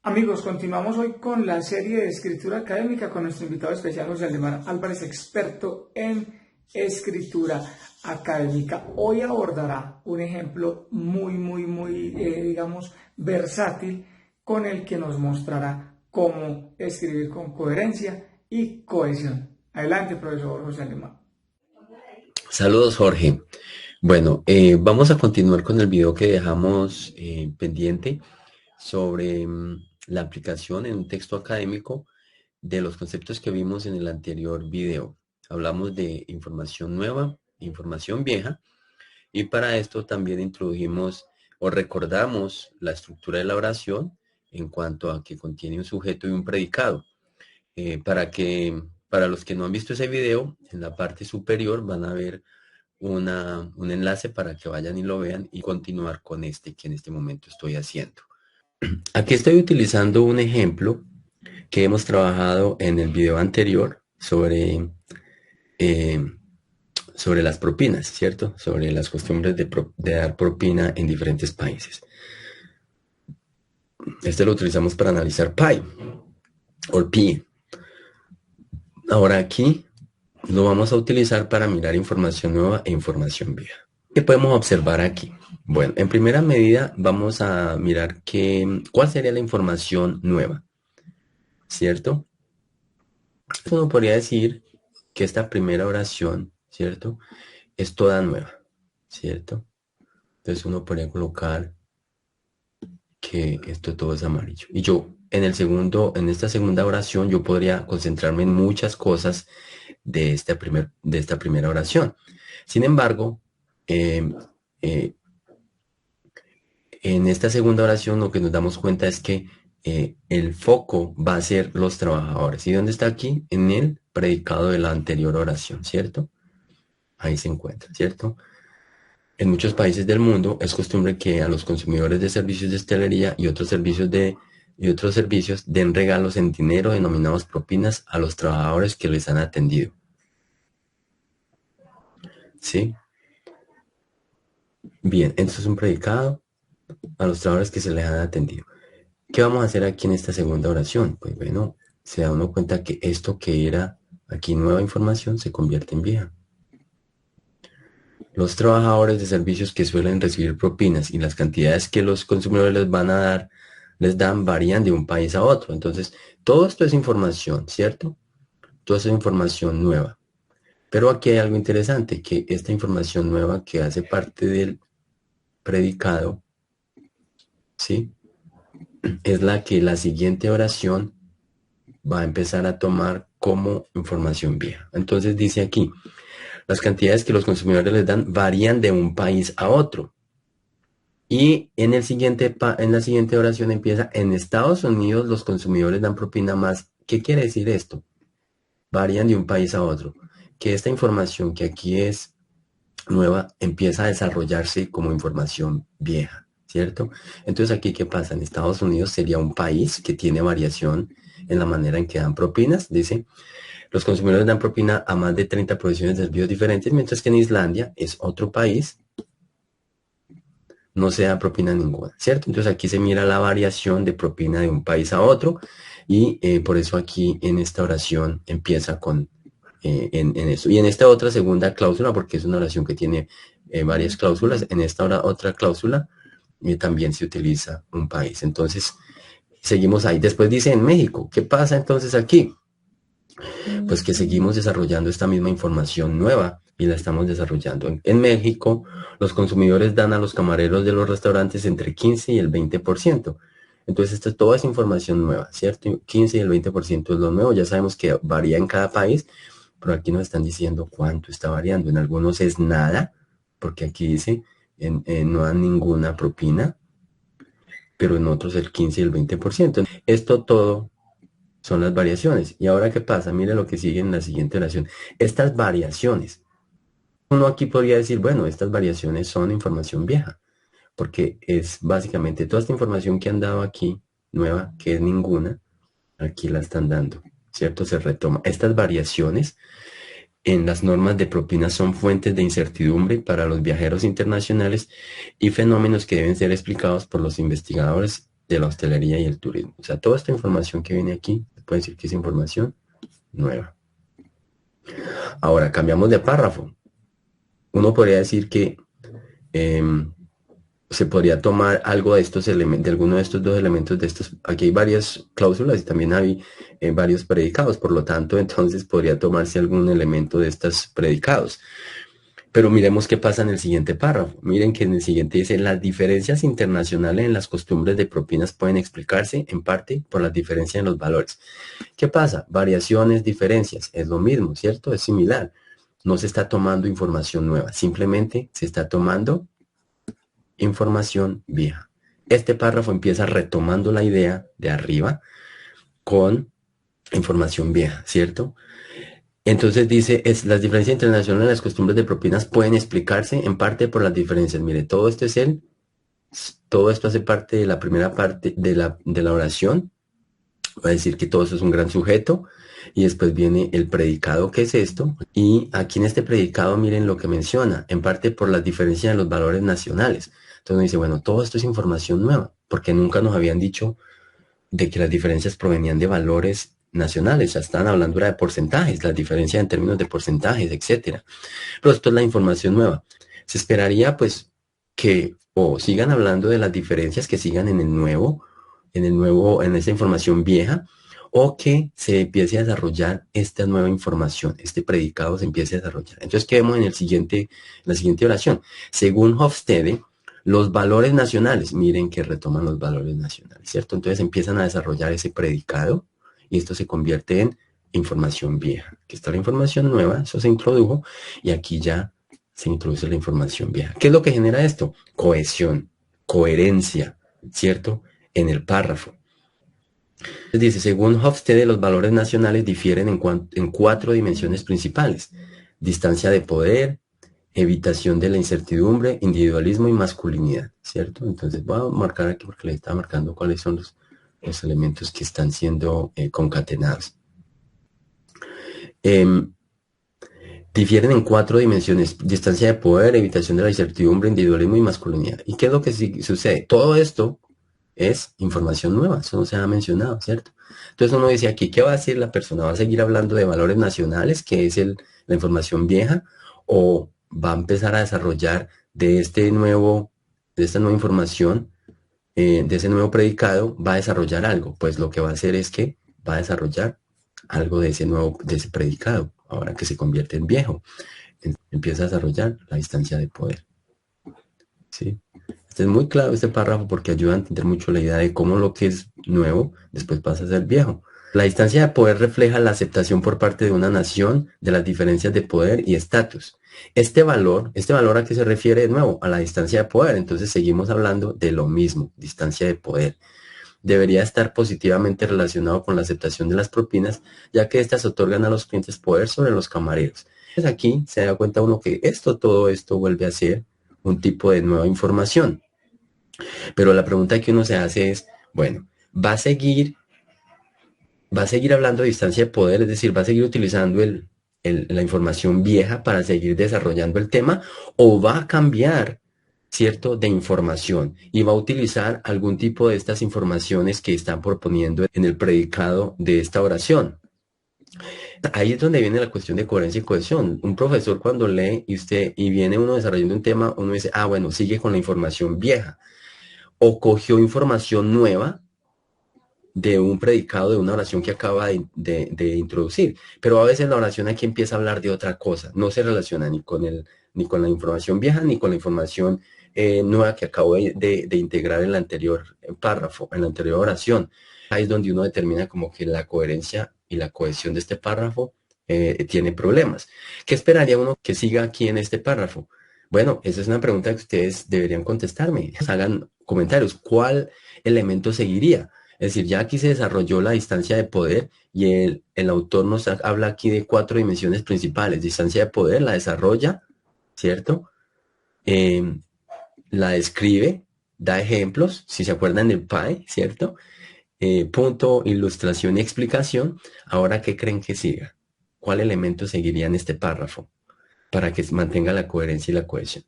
Amigos, continuamos hoy con la serie de escritura académica con nuestro invitado especial José Aldemar Álvarez, experto en escritura académica. Hoy abordará un ejemplo digamos, versátil con el que nos mostrará cómo escribir con coherencia y cohesión. Adelante, profesor José Aldemar. Saludos, Jorge. Bueno, vamos a continuar con el video que dejamos pendiente sobre la aplicación en un texto académico de los conceptos que vimos en el anterior video. Hablamos de información nueva, información vieja, y para esto también introdujimos o recordamos la estructura de la oración en cuanto a que contiene un sujeto y un predicado. Para los que no han visto ese video, en la parte superior van a ver un enlace para que vayan y lo vean y continuar con este que en este momento estoy haciendo. Aquí estoy utilizando un ejemplo que hemos trabajado en el video anterior sobre las propinas, ¿cierto? Sobre las costumbres de dar propina en diferentes países. Este lo utilizamos para analizar PI o PI. Ahora aquí lo vamos a utilizar para mirar información nueva e información vieja. ¿Qué podemos observar aquí? Bueno, en primera medida vamos a mirar cuál sería la información nueva, ¿cierto? Uno podría decir que esta primera oración, ¿cierto? Es toda nueva, ¿cierto? Entonces uno podría colocar que esto todo es amarillo. Y yo en esta segunda oración yo podría concentrarme en muchas cosas de esta primera oración. Sin embargo, en esta segunda oración lo que nos damos cuenta es que el foco va a ser los trabajadores. ¿Y dónde está aquí? En el predicado de la anterior oración, ¿cierto? Ahí se encuentra, ¿cierto? En muchos países del mundo es costumbre que a los consumidores de servicios de hostelería y otros servicios den regalos en dinero denominados propinas a los trabajadores que les han atendido. ¿Sí? Bien, esto es un predicado a los trabajadores que se les han atendido. ¿Qué vamos a hacer aquí en esta segunda oración? Pues bueno, se da uno cuenta que esto que era aquí nueva información se convierte en vieja. Los trabajadores de servicios que suelen recibir propinas y las cantidades que los consumidores les dan varían de un país a otro. Entonces, todo esto es información, ¿cierto? Todo esto es información nueva. Pero aquí hay algo interesante, que esta información nueva que hace parte del predicado, ¿sí? Es la que la siguiente oración va a empezar a tomar como información vieja. Entonces dice aquí, las cantidades que los consumidores les dan varían de un país a otro. Y en la siguiente oración empieza, en Estados Unidos los consumidores dan propina más. ¿Qué quiere decir esto? Varían de un país a otro. Que esta información que aquí es nueva empieza a desarrollarse como información vieja, ¿cierto? Entonces aquí, ¿qué pasa? En Estados Unidos sería un país que tiene variación en la manera en que dan propinas. Dice, los consumidores dan propina a más de 30 profesiones de servicios diferentes, mientras que en Islandia es otro país, no se da propina ninguna, ¿cierto? Entonces aquí se mira la variación de propina de un país a otro y por eso aquí en esta oración empieza con en eso. Y en esta otra segunda cláusula, porque es una oración que tiene varias cláusulas, en esta otra cláusula también se utiliza un país. Entonces, seguimos ahí. Después dice en México. ¿Qué pasa entonces aquí? Pues que seguimos desarrollando esta misma información nueva y la estamos desarrollando. En México, los consumidores dan a los camareros de los restaurantes entre 15 y el 20%. Entonces, toda es información nueva, ¿cierto? 15 y el 20% es lo nuevo. Ya sabemos que varía en cada país, pero aquí nos están diciendo cuánto está variando. En algunos es nada, porque aquí dice no dan ninguna propina, pero en otros el 15 y el 20%. Esto todo son las variaciones. ¿Y ahora qué pasa? Mire lo que sigue en la siguiente oración. Estas variaciones. Uno aquí podría decir, bueno, estas variaciones son información vieja, porque es básicamente toda esta información que han dado aquí, nueva, que es ninguna, aquí la están dando, ¿cierto? Se retoma. Estas variaciones en las normas de propina son fuentes de incertidumbre para los viajeros internacionales y fenómenos que deben ser explicados por los investigadores de la hostelería y el turismo. O sea, toda esta información que viene aquí, se puede decir que es información nueva. Ahora, cambiamos de párrafo. Uno podría decir que se podría tomar algo de estos elementos, de alguno de estos dos elementos de estos. Aquí hay varias cláusulas y también hay varios predicados, por lo tanto, entonces podría tomarse algún elemento de estos predicados. Pero miremos qué pasa en el siguiente párrafo. Miren que en el siguiente dice, las diferencias internacionales en las costumbres de propinas pueden explicarse en parte por las diferencias en los valores. ¿Qué pasa? Variaciones, diferencias, es lo mismo, ¿cierto? Es similar. No se está tomando información nueva, simplemente se está tomando información vieja. Este párrafo empieza retomando la idea de arriba con información vieja, ¿cierto? Entonces dice, las diferencias internacionales en las costumbres de propinas pueden explicarse en parte por las diferencias. Mire, todo esto hace parte de la primera parte de la oración. Va a decir que todo eso es un gran sujeto. Y después viene el predicado, que es esto. Y aquí en este predicado, miren lo que menciona, en parte por las diferencias en los valores nacionales. Entonces uno dice, bueno, todo esto es información nueva, porque nunca nos habían dicho de que las diferencias provenían de valores nacionales, ya estaban hablando ahora de porcentajes, las diferencias en términos de porcentajes, etcétera. Pero esto es la información nueva. Se esperaría pues que o sigan hablando de las diferencias, que sigan en esa información vieja, o que se empiece a desarrollar esta nueva información, este predicado se empiece a desarrollar. Entonces, ¿qué vemos en la siguiente oración? Según Hofstede, los valores nacionales, miren que retoman los valores nacionales, ¿cierto? Entonces empiezan a desarrollar ese predicado y esto se convierte en información vieja. Aquí está la información nueva, eso se introdujo y aquí ya se introduce la información vieja. ¿Qué es lo que genera esto? Cohesión, coherencia, ¿cierto? En el párrafo. Dice, según Hofstede, los valores nacionales difieren en 4 dimensiones principales. Distancia de poder, evitación de la incertidumbre, individualismo y masculinidad, ¿cierto? Entonces voy a marcar aquí porque le estaba marcando cuáles son los elementos que están siendo concatenados. Difieren en 4 dimensiones, distancia de poder, evitación de la incertidumbre, individualismo y masculinidad. ¿Y qué es lo que sucede? Todo esto es información nueva, eso no se ha mencionado, ¿cierto? Entonces uno dice aquí, ¿qué va a decir la persona? ¿Va a seguir hablando de valores nacionales, que es la información vieja, o va a empezar a desarrollar de esta nueva información, de ese nuevo predicado, va a desarrollar algo? Pues lo que va a hacer es que va a desarrollar algo de ese predicado, ahora que se convierte en viejo. Empieza a desarrollar la distancia de poder, ¿sí? Este es muy claro, este párrafo, porque ayuda a entender mucho la idea de cómo lo que es nuevo después pasa a ser viejo. La distancia de poder refleja la aceptación por parte de una nación de las diferencias de poder y estatus. Este valor ¿a qué se refiere de nuevo? A la distancia de poder. Entonces seguimos hablando de lo mismo, distancia de poder. Debería estar positivamente relacionado con la aceptación de las propinas, ya que éstas otorgan a los clientes poder sobre los camareros. Entonces aquí se da cuenta uno que todo esto vuelve a ser un tipo de nueva información. Pero la pregunta que uno se hace es, bueno, ¿va a seguir hablando de distancia de poder? Es decir, ¿va a seguir utilizando la información vieja para seguir desarrollando el tema? ¿O va a cambiar, cierto, de información y va a utilizar algún tipo de estas informaciones que están proponiendo en el predicado de esta oración? Ahí es donde viene la cuestión de coherencia y cohesión. Un profesor cuando lee y viene uno desarrollando un tema, uno dice, bueno, sigue con la información vieja. O cogió información nueva de un predicado, de una oración que acaba de introducir. Pero a veces la oración aquí empieza a hablar de otra cosa. No se relaciona ni con la información vieja, ni con la información nueva que acabo de integrar en el anterior párrafo, en la anterior oración. Ahí es donde uno determina como que la coherencia y la cohesión de este párrafo tiene problemas. ¿Qué esperaría uno que siga aquí en este párrafo? Bueno, esa es una pregunta que ustedes deberían contestarme. Hagan comentarios. ¿Cuál elemento seguiría? Es decir, ya aquí se desarrolló la distancia de poder y el autor nos habla aquí de 4 dimensiones principales. Distancia de poder, la desarrolla, ¿cierto? La describe, da ejemplos, si se acuerdan del PAE, ¿cierto? Punto, ilustración y explicación. Ahora, ¿qué creen que siga? ¿Cuál elemento seguiría en este párrafo para que mantenga la coherencia y la cohesión?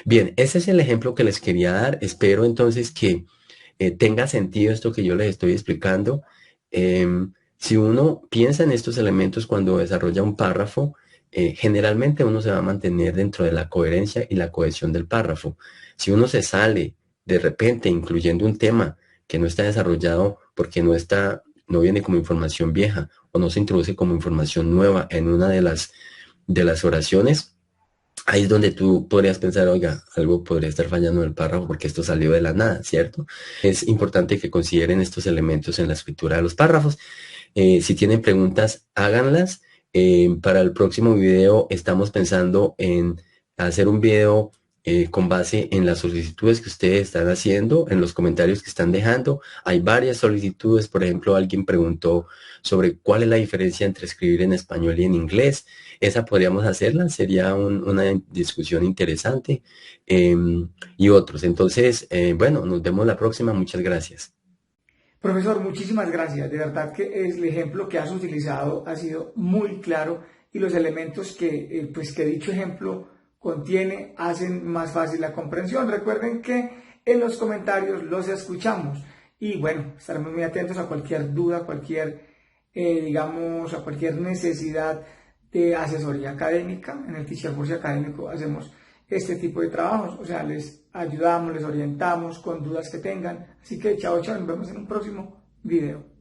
Bien, ese es el ejemplo que les quería dar. Espero entonces que tenga sentido esto que yo les estoy explicando. Si uno piensa en estos elementos cuando desarrolla un párrafo, generalmente uno se va a mantener dentro de la coherencia y la cohesión del párrafo. Si uno se sale de repente incluyendo un tema que no está desarrollado porque no viene como información vieja o no se introduce como información nueva en una de las oraciones, ahí es donde tú podrías pensar, oiga, algo podría estar fallando en el párrafo porque esto salió de la nada, ¿cierto? Es importante que consideren estos elementos en la escritura de los párrafos. Si tienen preguntas, háganlas. Para el próximo video estamos pensando en hacer un video con base en las solicitudes que ustedes están haciendo, en los comentarios que están dejando. Hay varias solicitudes. Por ejemplo, alguien preguntó sobre cuál es la diferencia entre escribir en español y en inglés. Esa podríamos hacerla, sería una discusión interesante. Y otros. Entonces, bueno, nos vemos la próxima. Muchas gracias. Profesor, muchísimas gracias. De verdad que el ejemplo que has utilizado ha sido muy claro y los elementos que dicho ejemplo contiene hacen más fácil la comprensión. Recuerden que en los comentarios los escuchamos y bueno, estaremos muy atentos a cualquier duda, a cualquier necesidad de asesoría académica. En el Teacher Force Académico hacemos este tipo de trabajos, o sea, les ayudamos, les orientamos con dudas que tengan. Así que chao, chao, nos vemos en un próximo video.